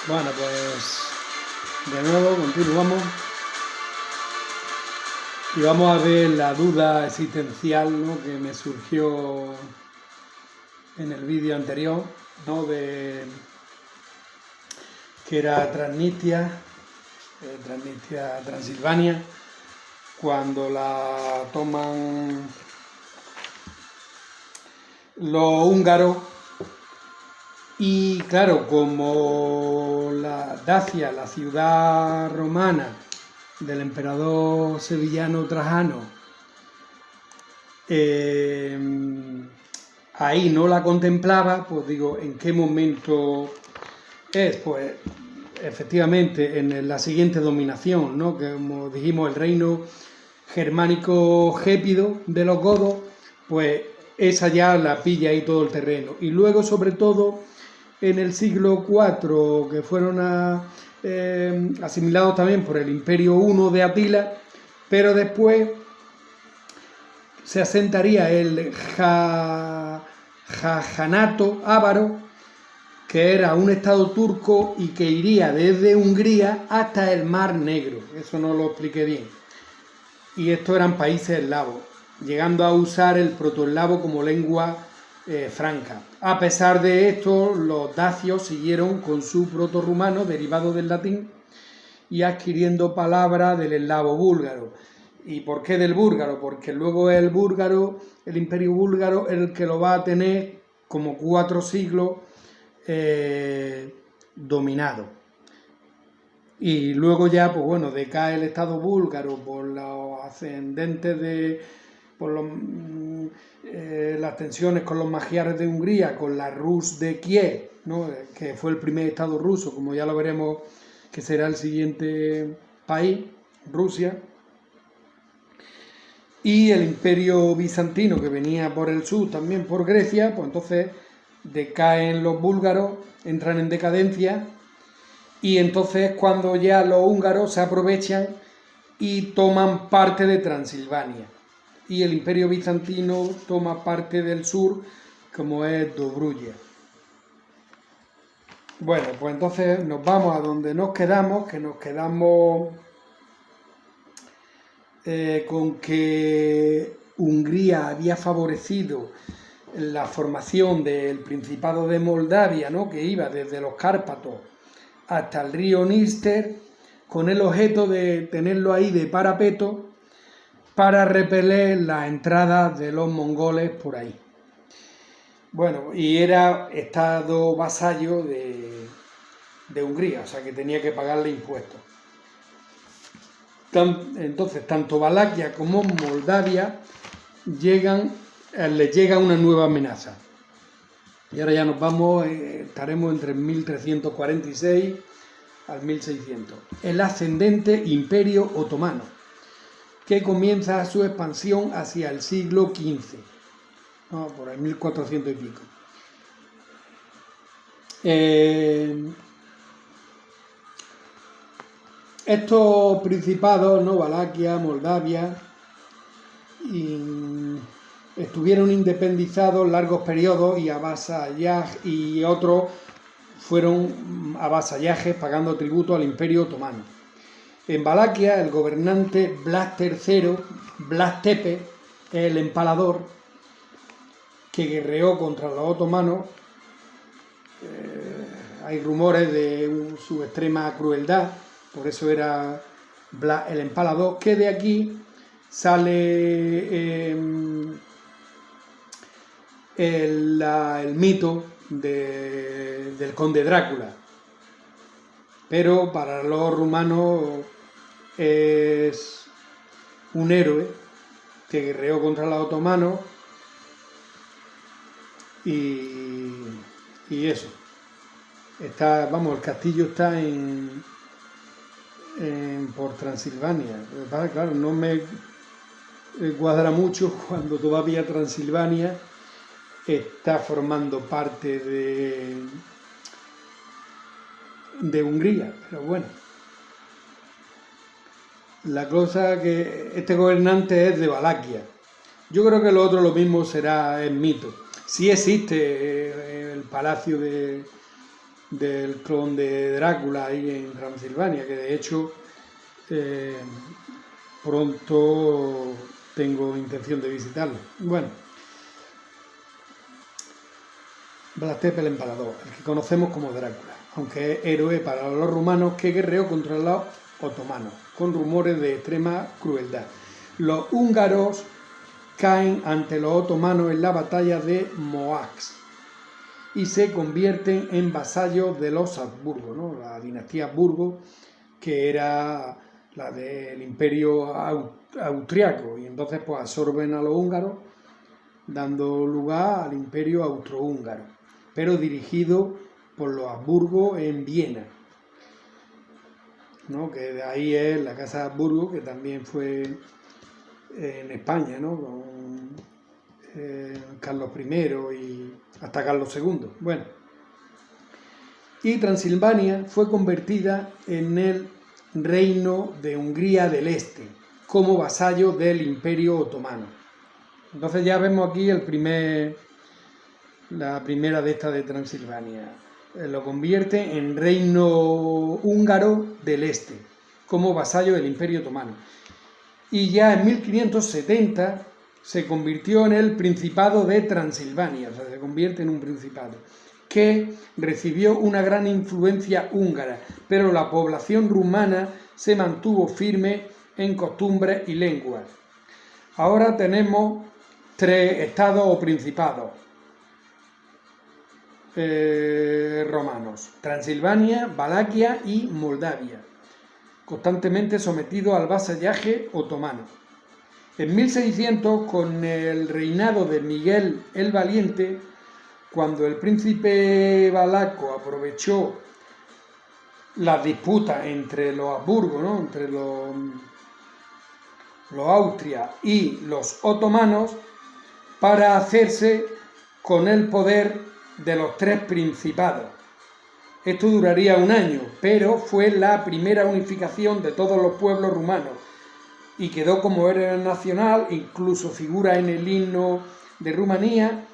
Bueno, pues de nuevo continuamos y vamos a ver la duda existencial, ¿no?, que me surgió en el vídeo anterior, ¿no?, de que era Transnistria, Transilvania, cuando la toman los húngaros. Y claro, como la Dacia, la ciudad romana del emperador sevillano Trajano, ahí no la contemplaba, pues digo, ¿en qué momento es? Pues efectivamente en la siguiente dominación, ¿no?, que como dijimos, el reino germánico gépido de los godos, pues esa ya la pilla ahí todo el terreno. Y luego, sobre todo, en el siglo IV, que fueron asimilados también por el Imperio I de Atila, pero después se asentaría el Jajanato Ávaro, que era un estado turco y que iría desde Hungría hasta el Mar Negro. Eso no lo expliqué bien. Y estos eran países eslavos, llegando a usar el protoeslavo como lengua franca. A pesar de esto, los dacios siguieron con su protorrumano derivado del latín y adquiriendo palabras del eslavo búlgaro. ¿Y por qué del búlgaro? Porque luego el búlgaro, el imperio búlgaro, el que lo va a tener como 4 siglos dominado. Y luego ya, pues bueno, decae el estado búlgaro por los ascendentes las tensiones con los magiares de Hungría, con la Rus de Kiev, ¿no?, que fue el primer estado ruso, como ya lo veremos que será el siguiente país, Rusia, y el imperio bizantino, que venía por el sur, también por Grecia. Pues entonces decaen los búlgaros, entran en decadencia, y entonces cuando ya los húngaros se aprovechan y toman parte de Transilvania, y el imperio bizantino toma parte del sur, como es Dobruya. Bueno, pues entonces nos vamos a donde nos quedamos, que nos quedamos con que Hungría había favorecido la formación del Principado de Moldavia, ¿no?, que iba desde los Cárpatos hasta el río Níster, con el objeto de tenerlo ahí de parapeto para repeler la entrada de los mongoles por ahí. Bueno, y era estado vasallo de Hungría, o sea que tenía que pagarle impuestos. Entonces, tanto Valaquia como Moldavia les llega una nueva amenaza. Y ahora ya nos vamos, estaremos entre 1346 al 1600. El ascendente Imperio Otomano, que comienza su expansión hacia el siglo XV, ¿no?, por el 1400 y pico. Estos principados, ¿no?, Valaquia, Moldavia, estuvieron independizados largos periodos y otros fueron avasallajes pagando tributo al Imperio Otomano. En Valaquia, el gobernante Blas III, Blas Tepe, el empalador, que guerreó contra los otomanos. Hay rumores de su extrema crueldad, por eso era Blas el empalador, que de aquí sale el mito del conde Drácula. Pero para los rumanos es un héroe que guerreó contra los otomanos y eso. El castillo está por Transilvania. Claro, no me cuadra mucho cuando todavía Transilvania está formando parte de Hungría, pero bueno. La cosa que este gobernante es de Valaquia. Yo creo que lo otro lo mismo será el mito. Sí existe el palacio de del clon de Drácula ahí en Transilvania, que de hecho pronto tengo intención de visitarlo. Bueno, Vlad Tepes el Empalador, el que conocemos como Drácula, aunque es héroe para los rumanos que guerreó contra los otomanos, con rumores de extrema crueldad. Los húngaros caen ante los otomanos en la batalla de Mohacs y se convierten en vasallos de los Habsburgo, ¿no? La dinastía Habsburgo, que era la del imperio austriaco, y entonces pues absorben a los húngaros, dando lugar al imperio austrohúngaro, pero dirigido por los Habsburgo en Viena, ¿no? Que de ahí es la casa de Habsburgo, que también fue en España, ¿no? Con Carlos I y hasta Carlos II. Bueno, y Transilvania fue convertida en el reino de Hungría del Este, como vasallo del Imperio Otomano. Entonces ya vemos aquí la primera de estas de Transilvania. Lo convierte en reino húngaro del Este, como vasallo del Imperio Otomano. Y ya en 1570 se convirtió en el Principado de Transilvania, o sea, se convierte en un principado, que recibió una gran influencia húngara, pero la población rumana se mantuvo firme en costumbres y lenguas. Ahora tenemos 3 estados o principados romanos: Transilvania, Valaquia y Moldavia, constantemente sometidos al vasallaje otomano. En 1600, con el reinado de Miguel el Valiente, cuando el príncipe valaco aprovechó las disputas entre los Habsburgo, ¿no? Entre los Austria y los otomanos, para hacerse con el poder de los 3 principados. Esto duraría un año, pero fue la primera unificación de todos los pueblos rumanos y quedó como héroe nacional, incluso figura en el himno de Rumanía,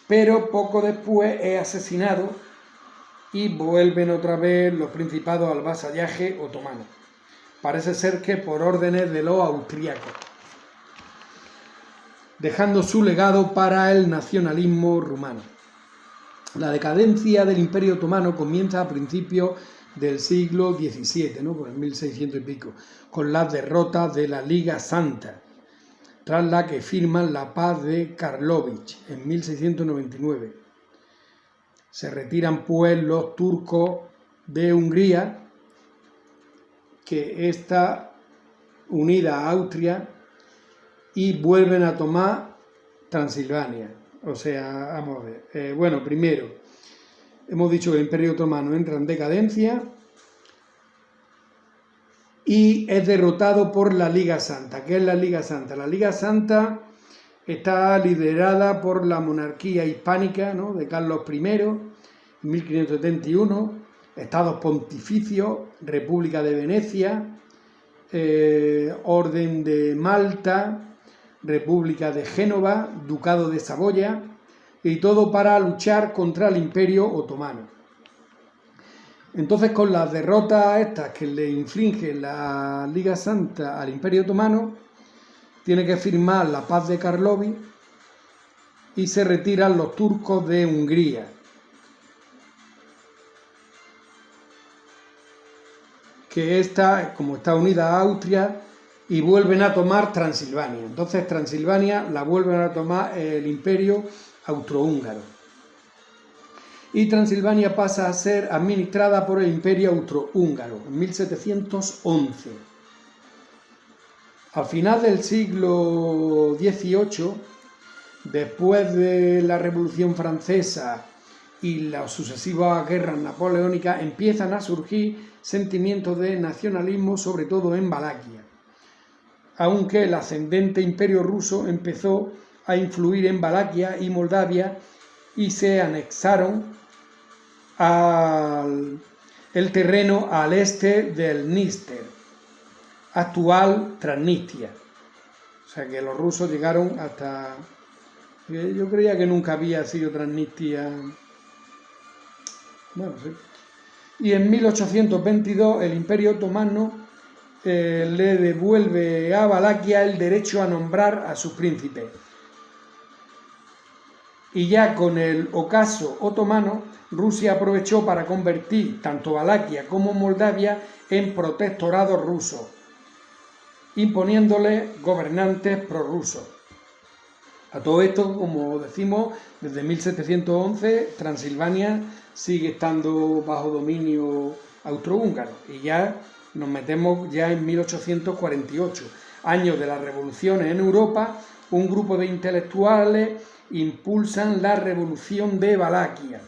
pero poco después es asesinado y vuelven otra vez los principados al vasallaje otomano. Parece ser que por órdenes de los austríacos, dejando su legado para el nacionalismo rumano. La decadencia del Imperio Otomano comienza a principios del siglo XVII, ¿no? Por el 1600 y pico, con las derrotas de la Liga Santa, tras la que firman la paz de Karlovich en 1699. Se retiran pues los turcos de Hungría, que está unida a Austria, y vuelven a tomar Transilvania. O sea, vamos a ver. Bueno, primero, hemos dicho que el Imperio Otomano entra en decadencia y es derrotado por la Liga Santa. ¿Qué es la Liga Santa? La Liga Santa está liderada por la monarquía hispánica, ¿no? De Carlos I, en 1571, Estados Pontificios, República de Venecia, Orden de Malta, República de Génova, Ducado de Saboya, y todo para luchar contra el Imperio Otomano. Entonces, con las derrotas estas que le inflige la Liga Santa al Imperio Otomano, tiene que firmar la paz de Karlovy y se retiran los turcos de Hungría. Que esta, como está unida a Austria, y vuelven a tomar Transilvania. Entonces Transilvania la vuelven a tomar el Imperio Austrohúngaro. Y Transilvania pasa a ser administrada por el Imperio Austrohúngaro en 1711. Al final del siglo XVIII, después de la Revolución Francesa y las sucesivas guerras napoleónicas, empiezan a surgir sentimientos de nacionalismo, sobre todo en Valaquia, aunque el ascendente imperio ruso empezó a influir en Valaquia y Moldavia y se anexaron el terreno al este del Dniester, actual Transnistria. O sea que los rusos llegaron hasta... Yo creía que nunca había sido Transnistria Bueno, sí. Y en 1822 el Imperio Otomano le devuelve a Valaquia el derecho a nombrar a sus príncipes. Y ya con el ocaso otomano, Rusia aprovechó para convertir tanto Valaquia como Moldavia en protectorados rusos, imponiéndole gobernantes prorrusos. A todo esto, como decimos, desde 1711 Transilvania sigue estando bajo dominio austrohúngaro y ya nos metemos ya en 1848, año de las revoluciones en Europa. Un grupo de intelectuales impulsan la revolución de Valaquia,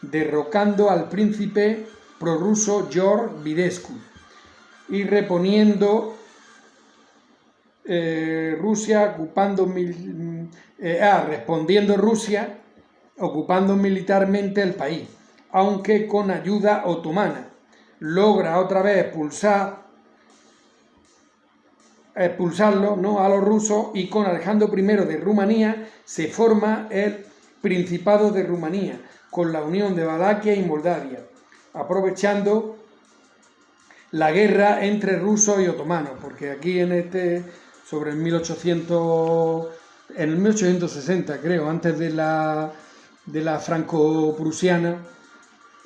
derrocando al príncipe prorruso George Videscu y reponiendo Rusia respondiendo Rusia ocupando militarmente el país, aunque con ayuda otomana. Logra otra vez expulsarlo, ¿no?, a los rusos, y con Alejandro I de Rumanía se forma el Principado de Rumanía, con la unión de Valaquia y Moldavia, aprovechando la guerra entre rusos y otomanos, porque aquí sobre el 1860, creo, antes de la franco-prusiana,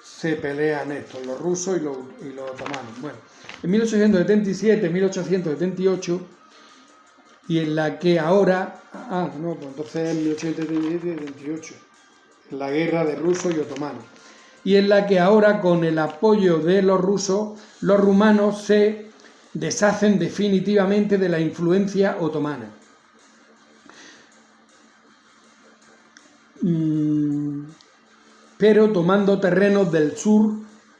se pelean estos, los rusos y los otomanos. Bueno, en 1877, 1878, y en la que ahora, pues entonces en 1877-78, la guerra de rusos y otomanos, y en la que ahora, con el apoyo de los rusos, los rumanos se deshacen definitivamente de la influencia otomana. Pero tomando terrenos del sur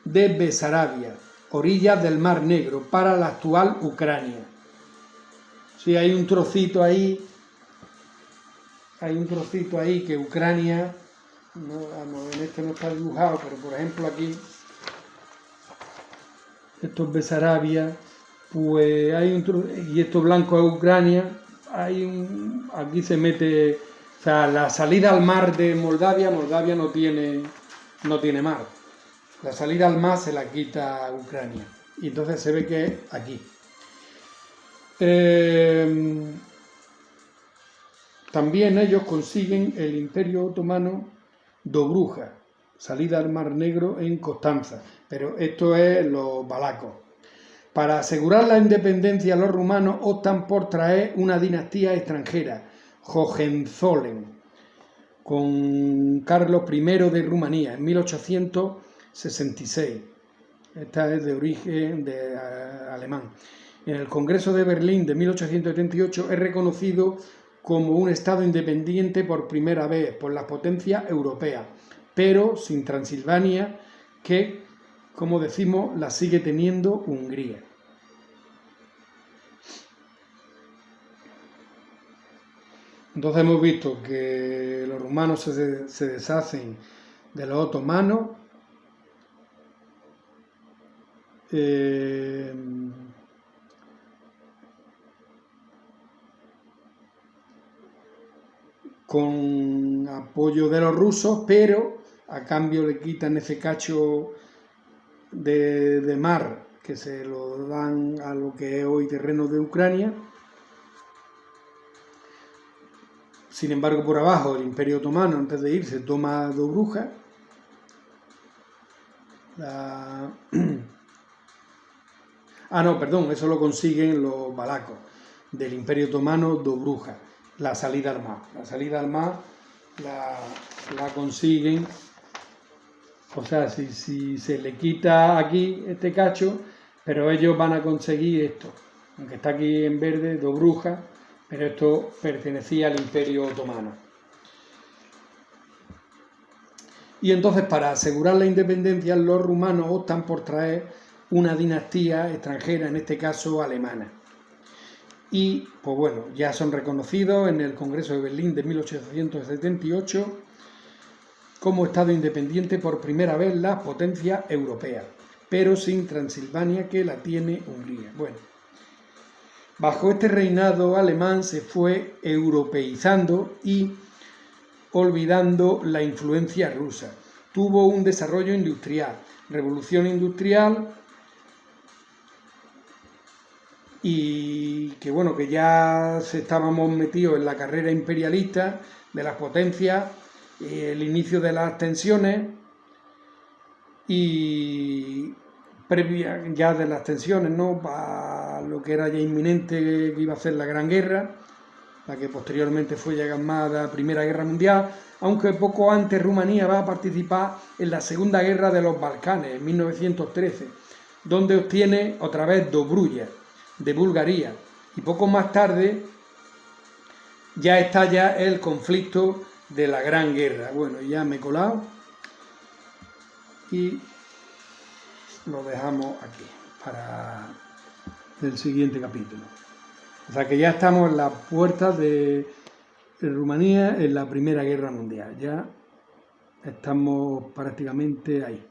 de Besarabia, orillas del Mar Negro, para la actual Ucrania. Sí, hay un trocito ahí que Ucrania, en este no está dibujado, pero por ejemplo aquí, esto es Besarabia, pues hay y esto blanco es Ucrania. Aquí se mete, o sea, la salida al mar de Moldavia no tiene mar. La salida al mar se la quita Ucrania. Y entonces se ve que es aquí. También ellos consiguen el Imperio Otomano Dobruja, salida al Mar Negro en Constanza. Pero esto es los valacos. Para asegurar la independencia, los rumanos optan por traer una dinastía extranjera, Hohenzollern, con Carlos I de Rumanía, en 1866. Esta es de origen alemán. En el Congreso de Berlín de 1878 es reconocido como un Estado independiente por primera vez por las potencias europeas, pero sin Transilvania, que, como decimos, la sigue teniendo Hungría. Entonces hemos visto que los rumanos se deshacen de los otomanos, con apoyo de los rusos, pero a cambio le quitan ese cacho de mar que se lo dan a lo que es hoy terreno de Ucrania. Sin embargo, por abajo, el Imperio Otomano, antes de irse, toma Dobruja. Eso lo consiguen los valacos del Imperio Otomano Dobruja, la salida al mar. La salida al mar la consiguen, o sea, si se le quita aquí este cacho, pero ellos van a conseguir esto, aunque está aquí en verde, Dobruja, pero esto pertenecía al Imperio Otomano. Y entonces, para asegurar la independencia, los rumanos optan por traer una dinastía extranjera, en este caso alemana. Y, pues bueno, ya son reconocidos en el Congreso de Berlín de 1878 como Estado independiente por primera vez las potencias europeas, pero sin Transilvania, que la tiene Hungría. Bueno, bajo este reinado alemán se fue europeizando y olvidando la influencia rusa. tuvo un desarrollo industrial, revolución industrial, y que bueno, que ya estábamos metidos en la carrera imperialista de las potencias, el inicio de las tensiones y previa ya de las tensiones, ¿no?, para lo que era ya inminente, que iba a ser la Gran Guerra, la que posteriormente fue ya llamada Primera Guerra Mundial, aunque poco antes Rumanía va a participar en la Segunda Guerra de los Balcanes, en 1913, donde obtiene otra vez Dobruja, de Bulgaria, y poco más tarde ya estalla el conflicto de la Gran Guerra. Bueno, ya me he colado y lo dejamos aquí para el siguiente capítulo. O sea que ya estamos en las puertas de Rumanía en la Primera Guerra Mundial, ya estamos prácticamente ahí.